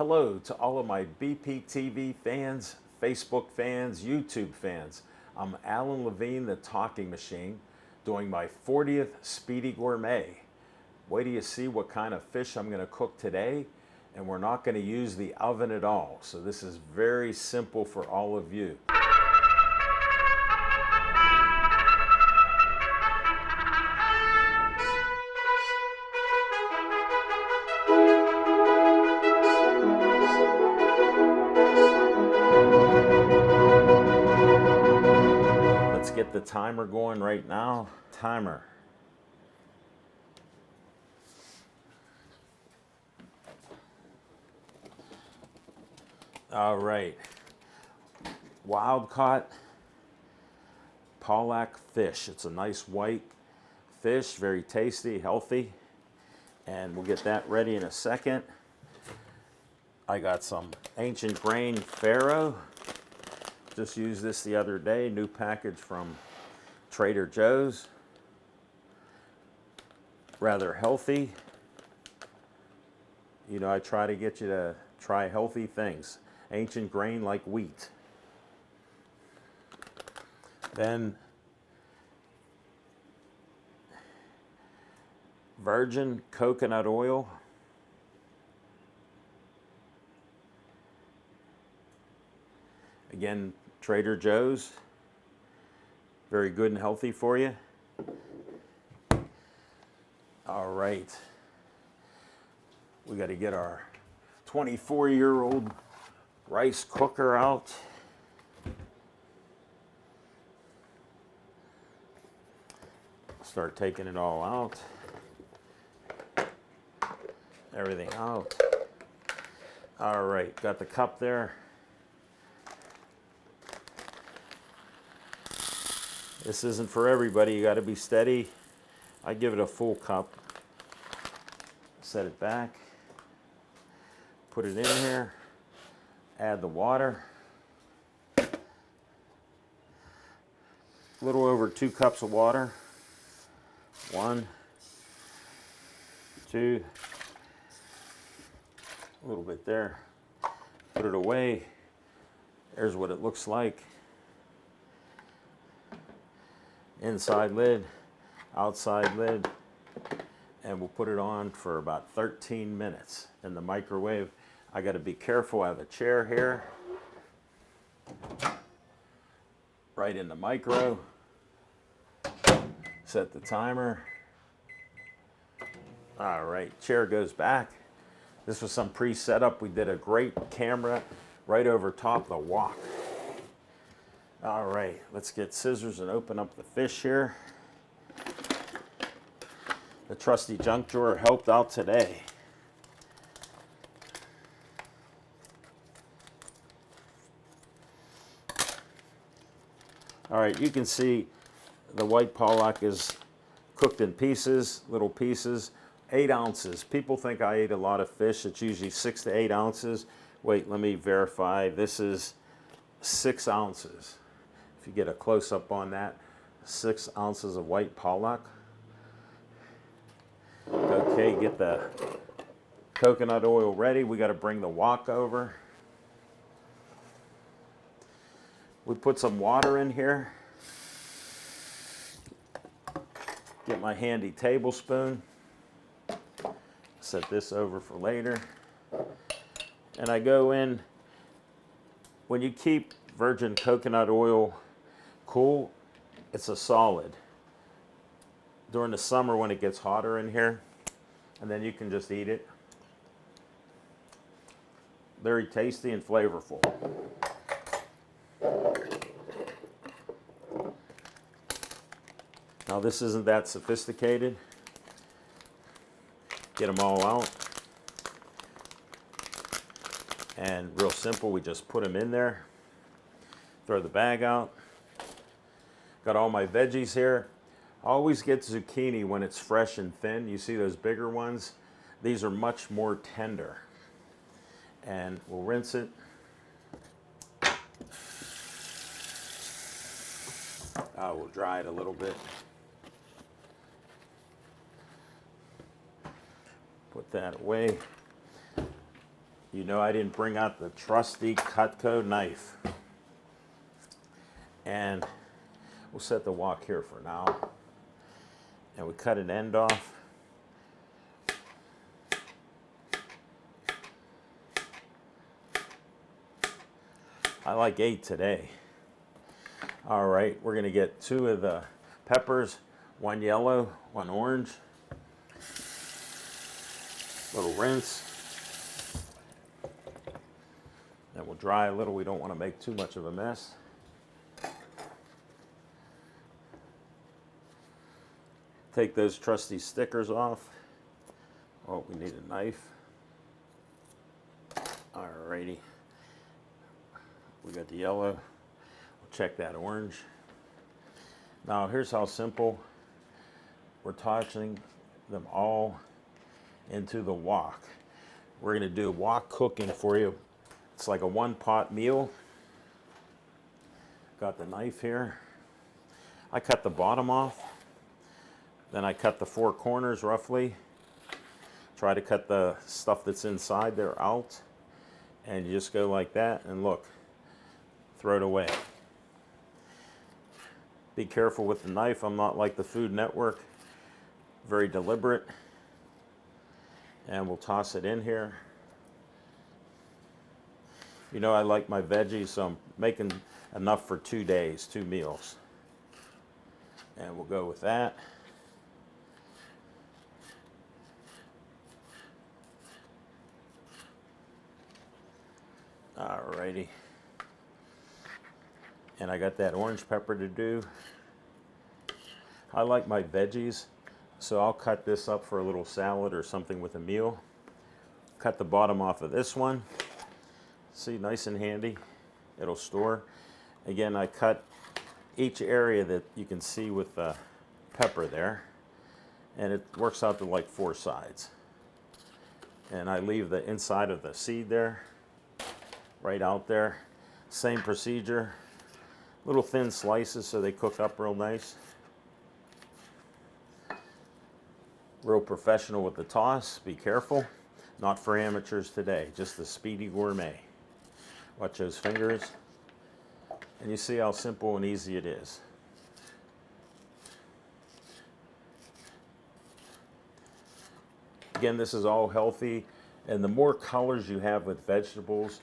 Hello to all of my BPTV fans, Facebook fans, YouTube fans. I'm Alan Levine, the Talking Machine, doing my 40th Speedy Gourmet. Wait till you see what kind of fish I'm going to cook today, and we're not going to use the oven at all. So this is very simple for all of you. Let's get the timer going right now. Timer. All right. Wild caught pollock fish. It's a nice white fish, very tasty, healthy. And we'll get that ready in a second. I got some ancient grain farro. Just used this the other day, new package from Trader Joe's. Rather healthy. You know, I try to get you to try healthy things. Ancient grain like wheat. Then virgin coconut oil. Again, Trader Joe's. Very good and healthy for you. All right. We got to get our 24-year-old rice cooker out. Start taking it all out. Everything out. All right, got the cup there. This isn't for everybody, you got to be steady. I give it a full cup. Set it back. Put it in here. Add the water. A little over 2 cups of water. 1, 2, a little bit there. Put it away. There's what it looks like. Inside lid, outside lid, and we'll put it on for about 13 minutes in the microwave. I got to be careful. I have a chair here. Right in the micro. Set the timer. All right, chair goes back. This was some pre-setup. We did a great camera right over top the wok. All right, let's get scissors and open up the fish here. The trusty junk drawer helped out today. All right, you can see the white pollock is cooked in pieces, little pieces, 8 ounces. People think I ate a lot of fish. It's usually 6 to 8 ounces. Wait, let me verify. This is 6 ounces. If you get a close-up on that, 6 ounces of white pollock. Okay, get the coconut oil ready. We got to bring the wok over. We put some water in here. Get my handy tablespoon. Set this over for later. And I go in, when you keep virgin coconut oil cool, it's a solid. During the summer when it gets hotter in here, and then you can just eat it. Very tasty and flavorful. Now this isn't that sophisticated. Get them all out. And real simple, we just put them in there. Throw the bag out. Got all my veggies here. I always get zucchini when it's fresh and thin. You see those bigger ones? These are much more tender. And we'll rinse it. We'll dry it a little bit. Put that away. You know I didn't bring out the trusty Cutco knife. And we'll set the wok here for now. And we cut an end off. I like 8 today. All right, we're gonna get 2 of the peppers, 1 yellow, 1 orange. Little rinse. Then we'll dry a little. We don't want to make too much of a mess. Take those trusty stickers off. Oh, we need a knife. Alrighty. We got the yellow. We'll check that orange. Now here's how simple. We're tossing them all into the wok. We're going to do wok cooking for you. It's like a 1-pot meal. Got the knife here. I cut the bottom off. Then I cut the 4 corners roughly. Try to cut the stuff that's inside there out. And you just go like that and look, throw it away. Be careful with the knife. I'm not like the Food Network. Very deliberate. And we'll toss it in here. You know I like my veggies, so I'm making enough for 2 days, 2 meals. And we'll go with that. Alrighty. And I got that orange pepper to do. I like my veggies, so I'll cut this up for a little salad or something with a meal. Cut the bottom off of this one. See, nice and handy. It'll store. Again, I cut each area that you can see with the pepper there. And it works out to like 4 sides. And I leave the inside of the seed there, right out there. Same procedure. Little thin slices so they cook up real nice. Real professional with the toss. Be careful. Not for amateurs today. Just the speedy gourmet. Watch those fingers. And you see how simple and easy it is. Again, this is all healthy. And the more colors you have with vegetables,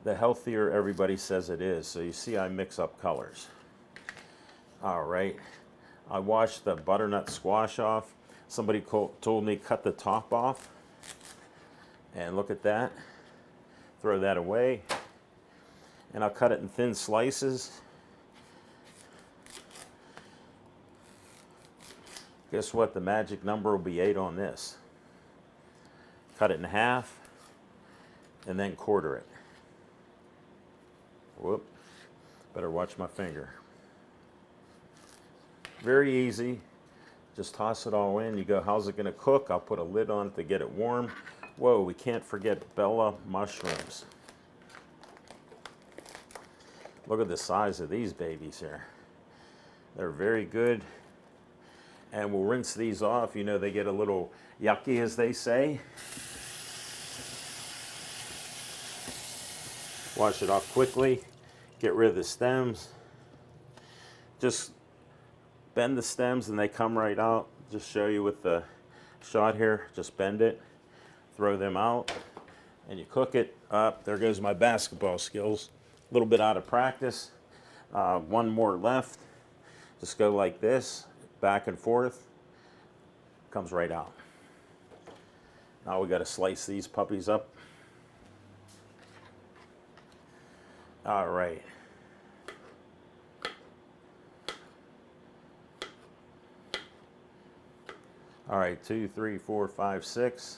the healthier everybody says it is. So you see I mix up colors. All right. I washed the butternut squash off. Somebody told me cut the top off. And look at that. Throw that away. And I'll cut it in thin slices. Guess what? The magic number will be 8 on this. Cut it in half and then quarter it. Whoop. Better watch my finger. Very easy. Just toss it all in. You go, how's it going to cook? I'll put a lid on it to get it warm. Whoa, we can't forget Bella mushrooms. Look at the size of these babies here. They're very good. And we'll rinse these off. You know, they get a little yucky, as they say. Wash it off quickly. Get rid of the stems. Just bend the stems and they come right out. Just show you with the shot here. Just bend it. Throw them out. And you cook it up. There goes my basketball skills. A little bit out of practice. 1 more left. Just go like this, back and forth. Comes right out. Now we got to slice these puppies up. All right. All right, 2, 3, 4, 5, 6.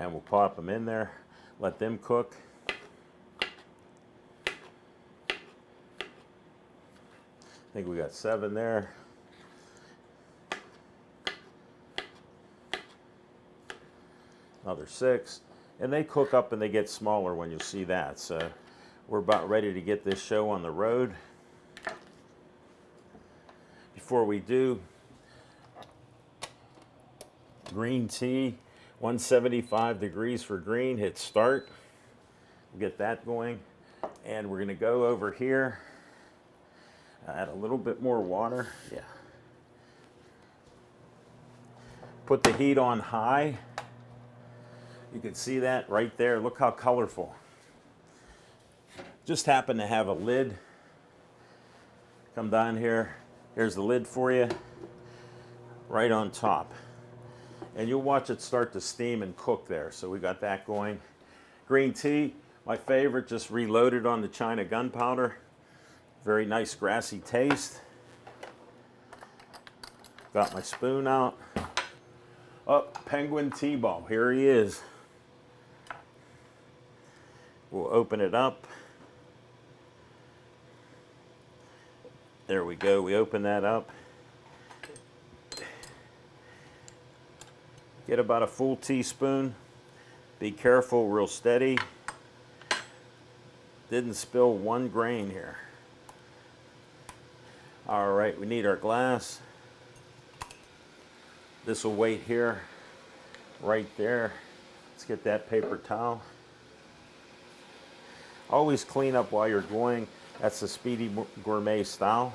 And we'll pop them in there. Let them cook. I think we got 7 there. Another 6. And they cook up and they get smaller when you see that. So we're about ready to get this show on the road. Before we do, green tea, 175 degrees for green. Hit start. We'll get that going. And we're gonna go over here, add a little bit more water. Yeah. Put the heat on high. You can see that right there. Look how colorful. Just happen to have a lid. Come down here. Here's the lid for you, right on top. And you'll watch it start to steam and cook there. So we got that going. Green tea, my favorite, just reloaded on the China gunpowder. Very nice grassy taste. Got my spoon out. Oh, Penguin T-Ball, here he is. We'll open it up. There we go, we open that up. Get about a full teaspoon. Be careful, real steady. Didn't spill one grain here. All right, we need our glass. This will wait here, right there. Let's get that paper towel. Always clean up while you're going. That's the Speedy Gourmet style.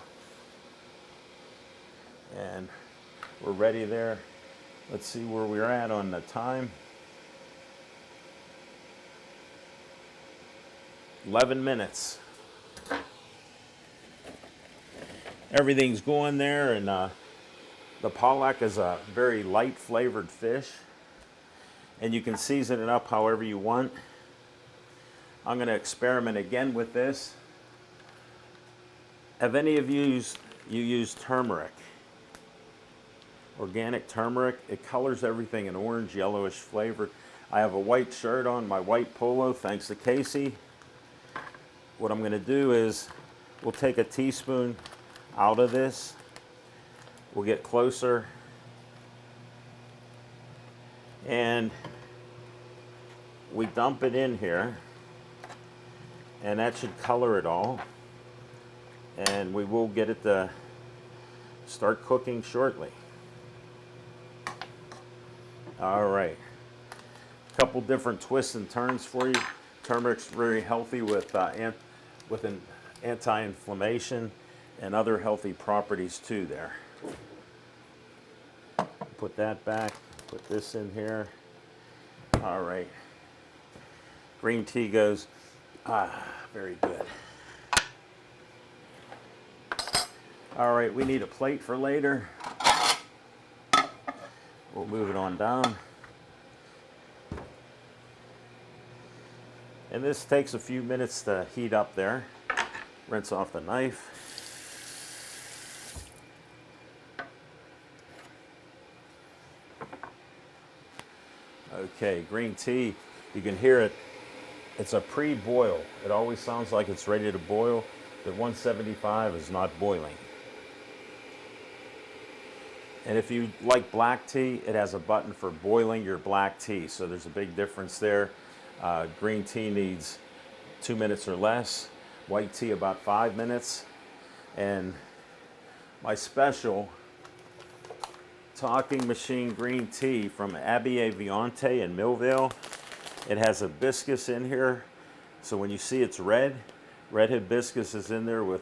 And we're ready there. Let's see where we're at on the time. 11 minutes. Everything's going there, and the pollock is a very light flavored fish, and you can season it up however you want. I'm going to experiment again with this. Have any of you used turmeric? Organic turmeric. It colors everything an orange, yellowish flavor. I have a white shirt on, my white polo, thanks to Casey. What I'm going to do is we'll take a teaspoon out of this. We'll get closer. And we dump it in here. And that should color it all. And we will get it to start cooking shortly. All right. A couple different twists and turns for you. Turmeric's very healthy with an anti-inflammation and other healthy properties too there. Put that back, put this in here. All right. Green tea goes, very good. All right, we need a plate for later. We'll move it on down. And this takes a few minutes to heat up there. Rinse off the knife. Okay, green tea, you can hear it. It's a pre-boil. It always sounds like it's ready to boil. The 175 is not boiling. And if you like black tea, it has a button for boiling your black tea. So there's a big difference there. Green tea needs 2 minutes or less. White tea about 5 minutes. And my special talking machine green tea from Abby Aviante in Millvale. It has hibiscus in here. So when you see it's red hibiscus is in there with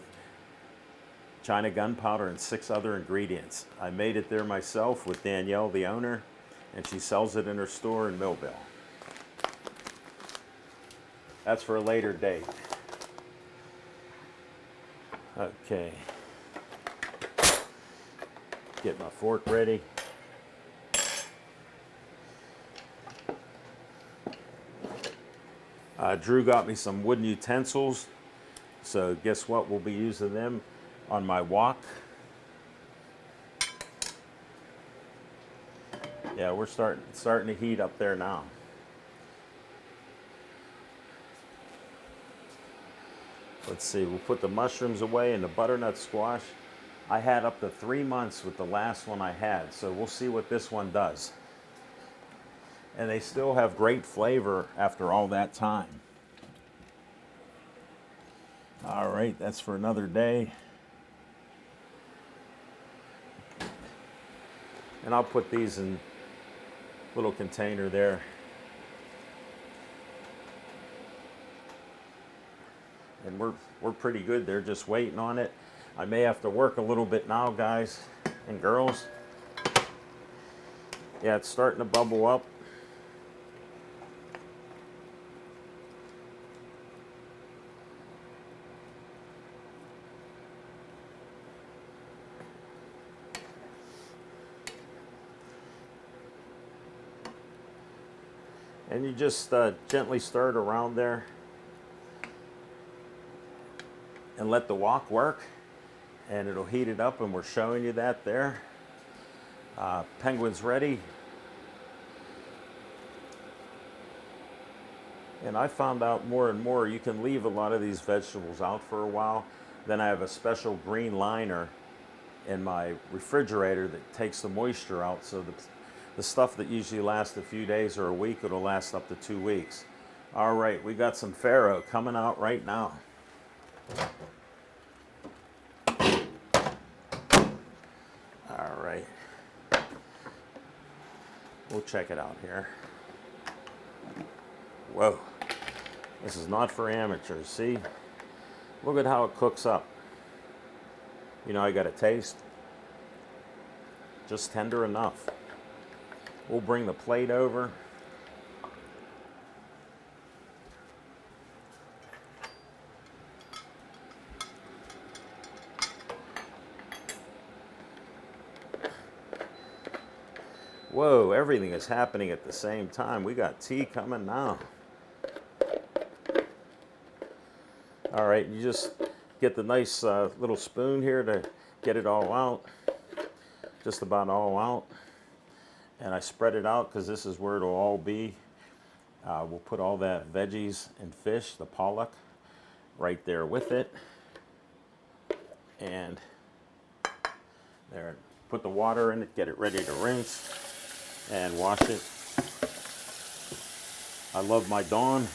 China gunpowder and 6 other ingredients. I made it there myself with Danielle, the owner, and she sells it in her store in Millvale. That's for a later date. Okay. Get my fork ready. Drew got me some wooden utensils. So guess what? We'll be using them on my wok. Yeah, we're starting to heat up there now. Let's see, we'll put the mushrooms away and the butternut squash. I had up to 3 months with the last one I had, so we'll see what this one does. And they still have great flavor after all that time. All right, that's for another day. And I'll put these in a little container there. and we're pretty good. They're just waiting on it. I may have to work a little bit now, guys and girls. Yeah, it's starting to bubble up. And you just gently stir it around there and let the wok work, and it'll heat it up, and we're showing you that there. Penguin's ready. And I found out more and more you can leave a lot of these vegetables out for a while. Then I have a special green liner in my refrigerator that takes the moisture out, so the stuff that usually lasts a few days or a week, it'll last up to 2 weeks. All right, we got some farro coming out right now. All right. We'll check it out here. Whoa. This is not for amateurs. See? Look at how it cooks up. You know, I got a taste. Just tender enough. We'll bring the plate over. Whoa, everything is happening at the same time. We got tea coming now. All right, you just get the nice little spoon here to get it all out. Just about all out. And I spread it out because this is where it'll all be. We'll put all that veggies and fish, the pollock, right there with it. And there, put the water in it, get it ready to rinse and wash it. I love my Dawn.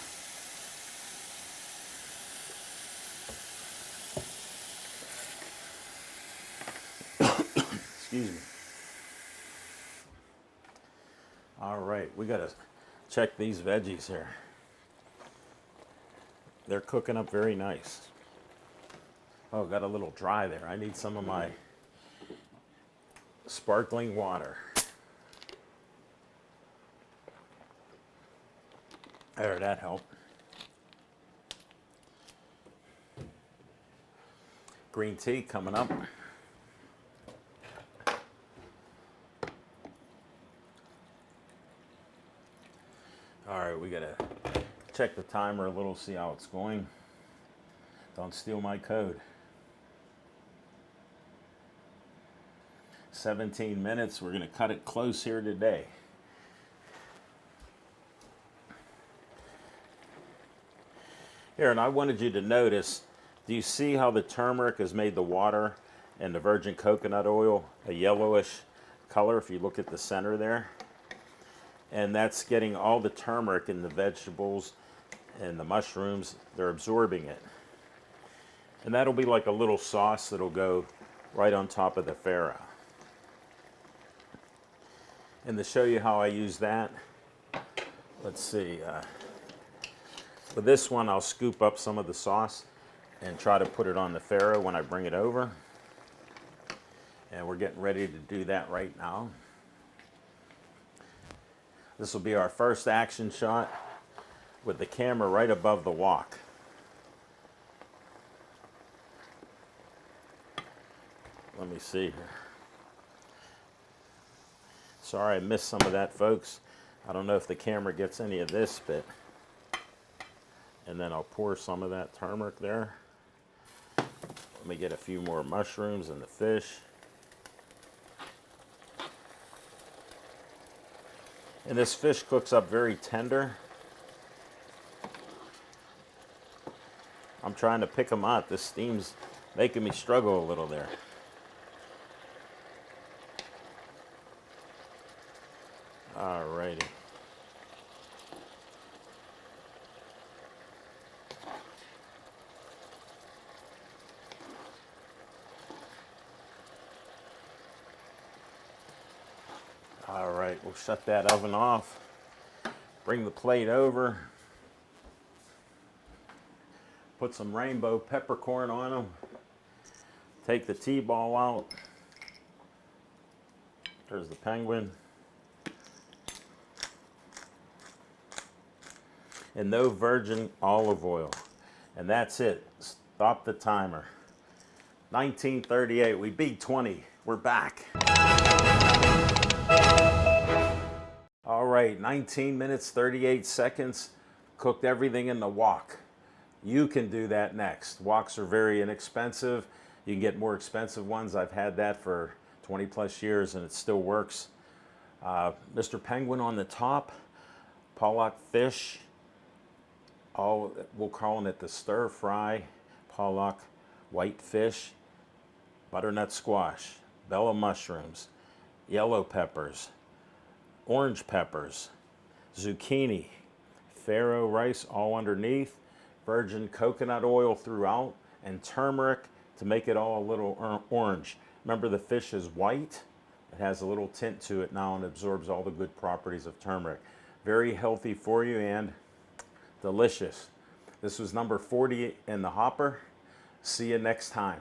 Excuse me. All right, we gotta check these veggies here. They're cooking up very nice. Oh, got a little dry there. I need some of my sparkling water. There, that helped. Green tea coming up. All right, we gotta check the timer a little, see how it's going. Don't steal my code. 17 minutes, we're gonna cut it close here today. Here, and I wanted you to notice, do you see how the turmeric has made the water and the virgin coconut oil a yellowish color if you look at the center there? And that's getting all the turmeric in the vegetables and the mushrooms, they're absorbing it. And that'll be like a little sauce that'll go right on top of the farro. And to show you how I use that, let's see. For this one, I'll scoop up some of the sauce and try to put it on the farro when I bring it over. And we're getting ready to do that right now. This will be our first action shot with the camera right above the wok. Let me see here. Sorry I missed some of that, folks. I don't know if the camera gets any of this bit. And then I'll pour some of that turmeric there. Let me get a few more mushrooms and the fish. And this fish cooks up very tender. I'm trying to pick them out. This steam's making me struggle a little there. Alrighty. All right, we'll shut that oven off. Bring the plate over. Put some rainbow peppercorn on them. Take the T-ball out. There's the penguin. And no virgin olive oil. And that's it. Stop the timer. 1938, we beat 20. We're back. All right, 19 minutes, 38 seconds. Cooked everything in the wok. You can do that next. Woks are very inexpensive. You can get more expensive ones. I've had that for 20 plus years and it still works. Mr. Penguin on the top. Pollock fish. We're calling it the stir fry. Pollock white fish. Butternut squash. Bella mushrooms. Yellow peppers. Orange peppers. Zucchini. Farro rice all underneath. Virgin coconut oil throughout, and turmeric to make it all a little orange. Remember, the fish is white. It has a little tint to it now and absorbs all the good properties of turmeric. Very healthy for you and delicious. This was number 40 in the hopper. See you next time.